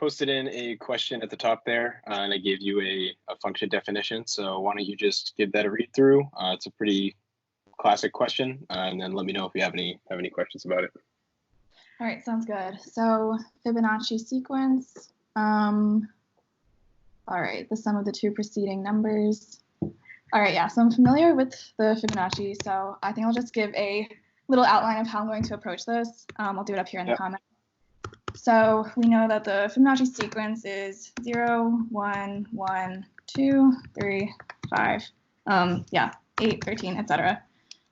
posted in a question at the top there, and I gave you a function definition. So why don't you just give that a read through? It's a pretty classic question, and then let me know if you have any questions about it. All right, sounds good. So Fibonacci sequence. All right, the sum of the two preceding numbers. All right, yeah, so I'm familiar with the Fibonacci, so I think I'll just give a little outline of how I'm going to approach this. I'll do it up here in the comments. So we know that the Fibonacci sequence is 0, 1, 1, 2, 3, 5, 8, 13, etc.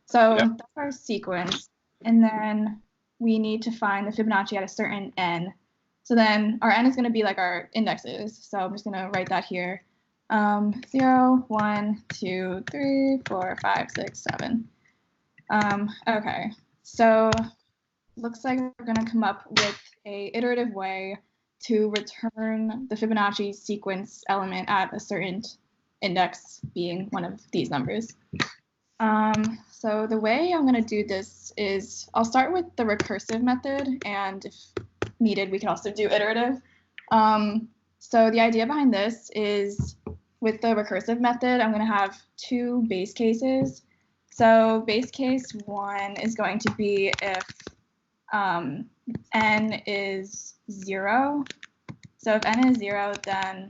So that's our sequence. And then we need to find the Fibonacci at a certain n. So then our n is going to be like our indexes. So I'm just going to write that here. 0, 1, 2, 3, 4, 5, 6, 7. Okay, so looks like we're going to come up with a iterative way to return the Fibonacci sequence element at a certain index, being one of these numbers. So the way I'm going to do this is I'll start with the recursive method, and if needed, we can also do iterative. So the idea behind this is with the recursive method, I'm going to have two base cases. So base case 1 is going to be if n is 0. So if n is 0, then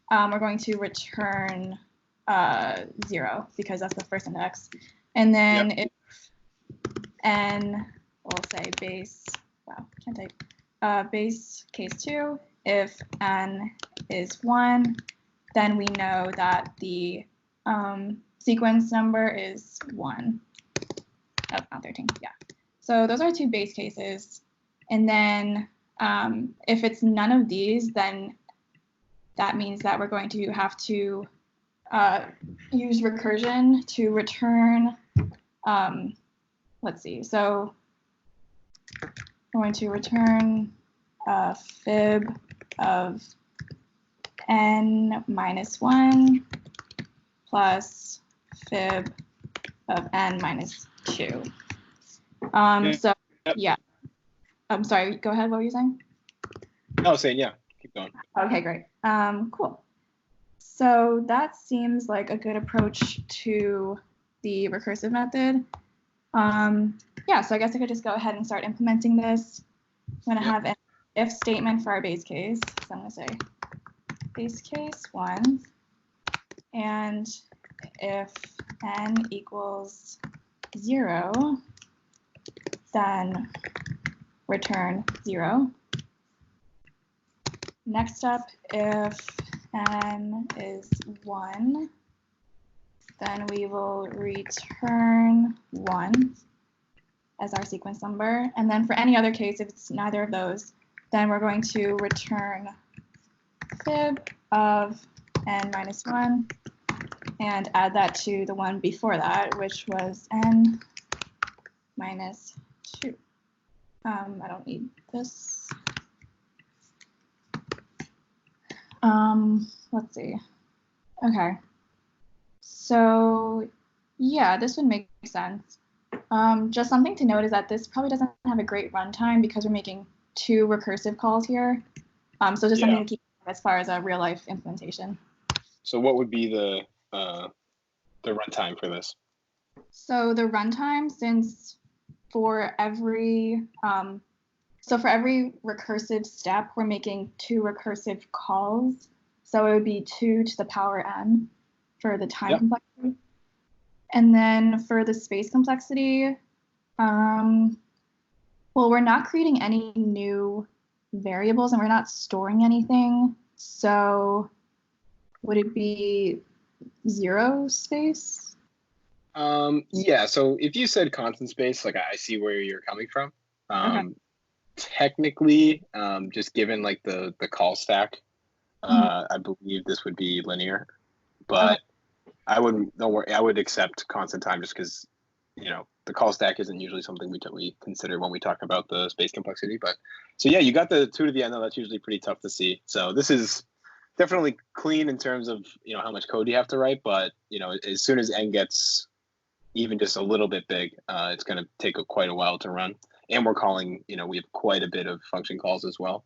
we're going to return 0 because that's the first index. And then if n, we'll say base, wow, can't type, base case 2, if n is 1, then we know that the sequence number is 1. Oh, not 13, yeah. So those are two base cases. And then if it's none of these, then that means that we're going to have to use recursion to return, let's see, so we're going to return a fib of n minus 1 plus fib of n minus 2. So yeah, I'm sorry, go ahead, what were you saying? I was saying, yeah, keep going. Okay, great. Cool. So that seems like a good approach to the recursive method. Yeah, so I guess I could just go ahead and start implementing this. I'm going to have an if statement for our base case. So I'm going to say base case 1, and if n equals 0, then return 0. Next up, if n is 1, then we will return 1 as our sequence number. And then for any other case, if it's neither of those, then we're going to return fib of n minus 1 and add that to the one before that, which was n minus 2. I don't need this. Let's see. Okay. So yeah, this would make sense. Just something to note is that this probably doesn't have a great runtime because we're making two recursive calls here. So just something to keep as far as a real life implementation. So what would be the runtime for this? So the runtime, since for every recursive step, we're making two recursive calls. So it would be 2 to the power n for the time complexity. And then for the space complexity, well, we're not creating any new variables and we're not storing anything. So would it be 0 space? Yeah, so if you said constant space, like I see where you're coming from. Technically, just given like the call stack, I believe this would be linear, but I wouldn't, don't worry, I would accept constant time just because, you know, the call stack isn't usually something we consider when we talk about the space complexity. But so yeah, you got the 2 to the n, though. That's usually pretty tough to see. So this is definitely clean in terms of, you know, how much code you have to write. But, you know, as soon as n gets even just a little bit big, it's going to take quite a while to run. And we're calling, you know, we have quite a bit of function calls as well.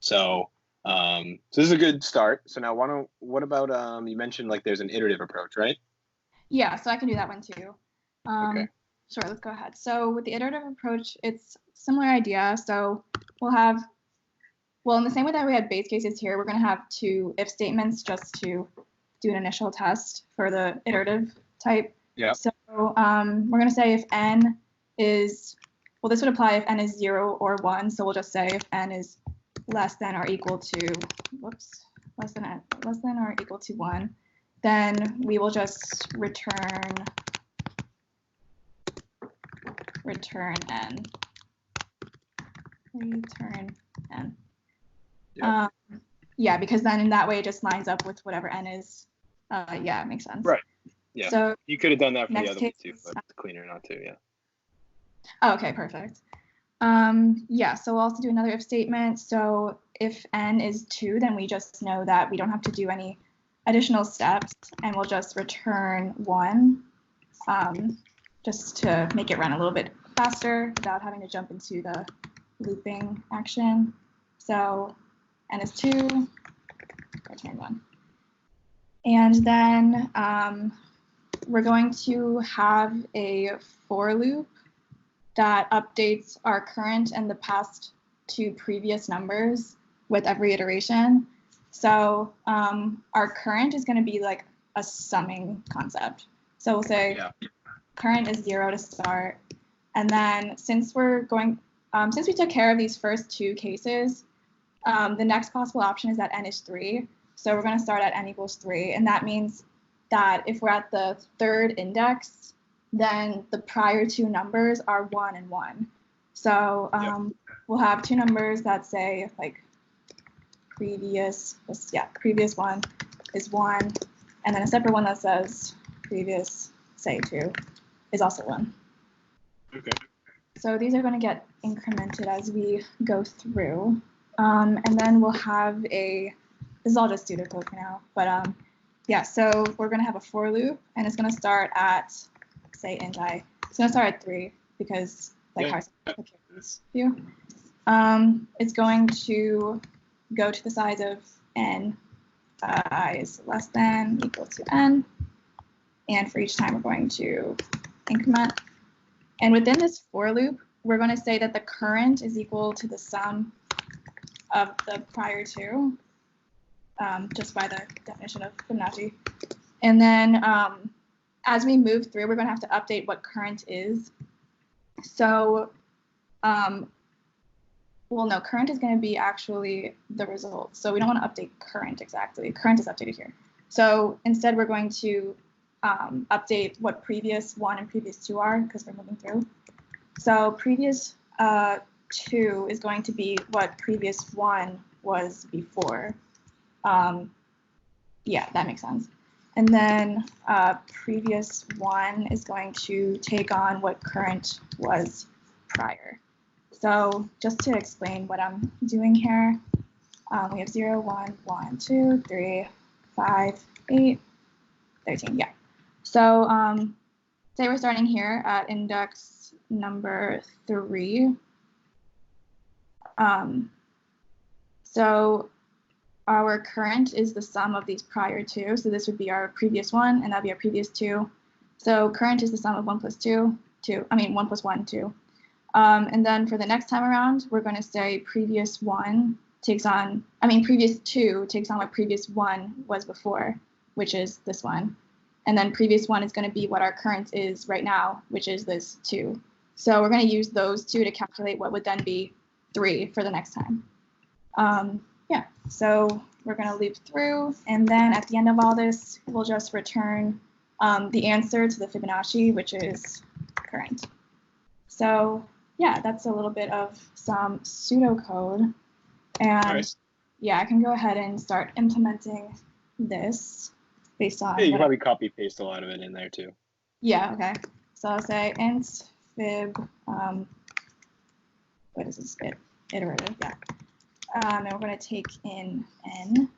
So so this is a good start. So now what about you mentioned like there's an iterative approach, right? Yeah, so I can do that one too. Okay. Sure, let's go ahead. So with the iterative approach, it's similar idea. So we'll have, well, in the same way that we had base cases here, we're going to have two if statements just to do an initial test for the iterative type. Yeah. So we're going to say if n is, well, this would apply if n is 0 or 1. So we'll just say if n is less than or equal to, less than or equal to 1, then we will just return n. Return n. Yep. Yeah, because then in that way it just lines up with whatever n is. Yeah, it makes sense. Right. Yeah. So you could have done that for the other one too, but it's cleaner not to. Yeah. Oh, okay, perfect. Yeah, so we'll also do another if statement. So if n is 2, then we just know that we don't have to do any additional steps, and we'll just return 1, just to make it run a little bit faster without having to jump into the looping action. So n is 2, return 1. And then we're going to have a for loop that updates our current and the past two previous numbers with every iteration. So our current is going to be like a summing concept. So we'll say current is 0 to start. And then since we took care of these first two cases, the next possible option is that n is 3. So we're going to start at n equals 3. And that means that if we're at the third index, then the prior two numbers are 1 and 1. So we'll have two numbers that say like previous one is 1, and then a separate one that says previous, say 2, is also 1. Okay. So these are going to get incremented as we go through. And then we'll have this is all just pseudocode for now, but yeah, so we're going to have a for loop, and it's going to start at, say, int I. It's going to start at 3 because like how I took care of these few. It's going to go to the size of n, I is less than equal to n, and for each time we're going to increment. And within this for loop, we're going to say that the current is equal to the sum of the prior two, just by the definition of Fibonacci. And then as we move through, we're going to have to update what current is. So, well, no, current is going to be actually the result. So we don't want to update current exactly. Current is updated here. So instead, we're going to update what previous 1 and previous 2 are, because we're moving through. So previous 2 is going to be what previous 1 was before. Yeah, that makes sense. And then previous 1 is going to take on what current was prior. So just to explain what I'm doing here, we have 0, 1, 1, 2, 3, 5, 8, 13, yeah. So say we're starting here at index number 3. So our current is the sum of these prior two. So this would be our previous 1, and that'd be our previous 2. So current is the sum of 1 plus 1, 2. And then for the next time around, we're going to say previous 2 takes on what previous 1 was before, which is this one. And then previous 1 is going to be what our current is right now, which is this 2. So we're going to use those two to calculate what would then be 3 for the next time. Yeah, so we're going to loop through, and then at the end of all this, we'll just return the answer to the Fibonacci, which is current. So yeah, that's a little bit of some pseudocode. And nice. Yeah, I can go ahead and start implementing this based on. Yeah, you can probably copy paste a lot of it in there too. Yeah, okay. So I'll say int fib, what is this? Iterative, yeah. And we're going to take in n.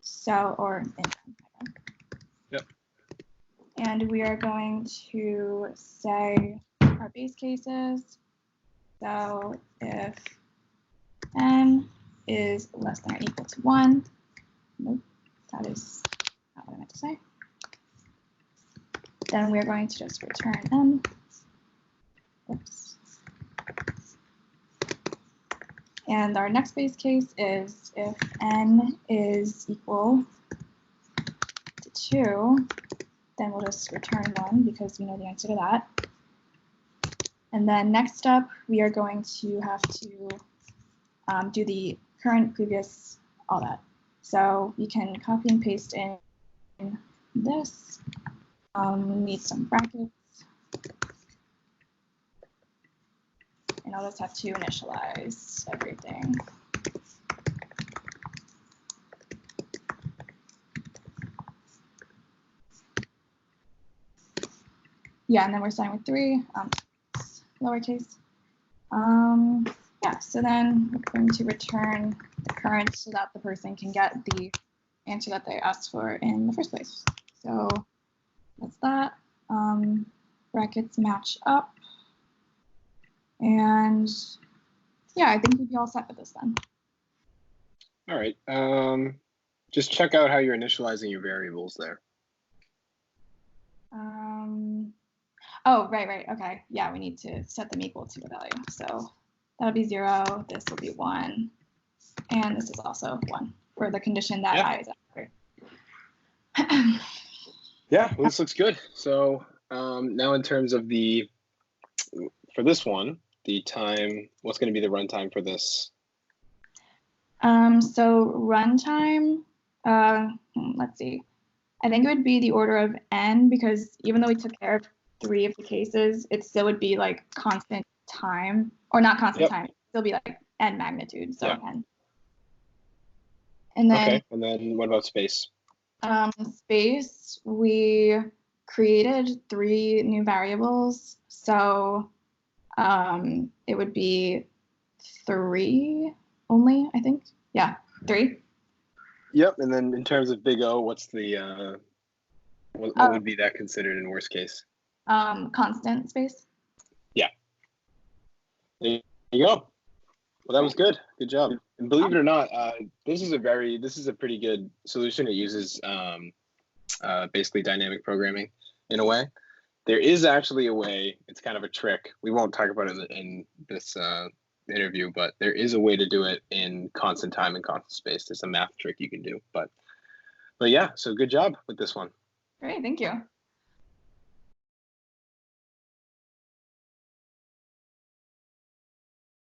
So, or in. Yep. And we are going to say our base cases. So if n is less than or equal to 1. Nope, that is not what I meant to say. Then we're going to just return n. Oops. And our next base case is if n is equal to 2, then we'll just return 1 because we know the answer to that. And then next up, we are going to have to do the current, previous, all that. So we can copy and paste in this. We need some brackets. And I'll just have to initialize everything. Yeah, and then we're starting with 3, lowercase. Yeah, so then we're going to return the current so that the person can get the answer that they asked for in the first place. So that's that. Brackets match up. And yeah, I think we'd be all set with this then. All right. Just check out how you're initializing your variables there. Oh, right. Okay. Yeah, we need to set them equal to the value. So that would be 0. This will be 1. And this is also 1 for the condition that I is after. Yeah, well, this looks good. So now in terms of for this one, the time, what's going to be the runtime for this? So runtime, let's see. I think it would be the order of n because even though we took care of 3 of the cases, it still would be like constant time, or not constant time. It'd still be like n magnitude, so n. And then, okay, and then what about space? Space, we created 3 new variables, so it would be 3 only, I think. Yeah, 3. Yep, and then in terms of big O, what's the what would be that considered in worst case? Constant space. Yeah. There you go. Well, that was good. Good job. And believe it or not, this is a pretty good solution. It uses basically dynamic programming in a way. There is actually a way. It's kind of a trick. We won't talk about it in this interview, but there is a way to do it in constant time and constant space. There's a math trick you can do. But yeah, so good job with this one. Great, thank you.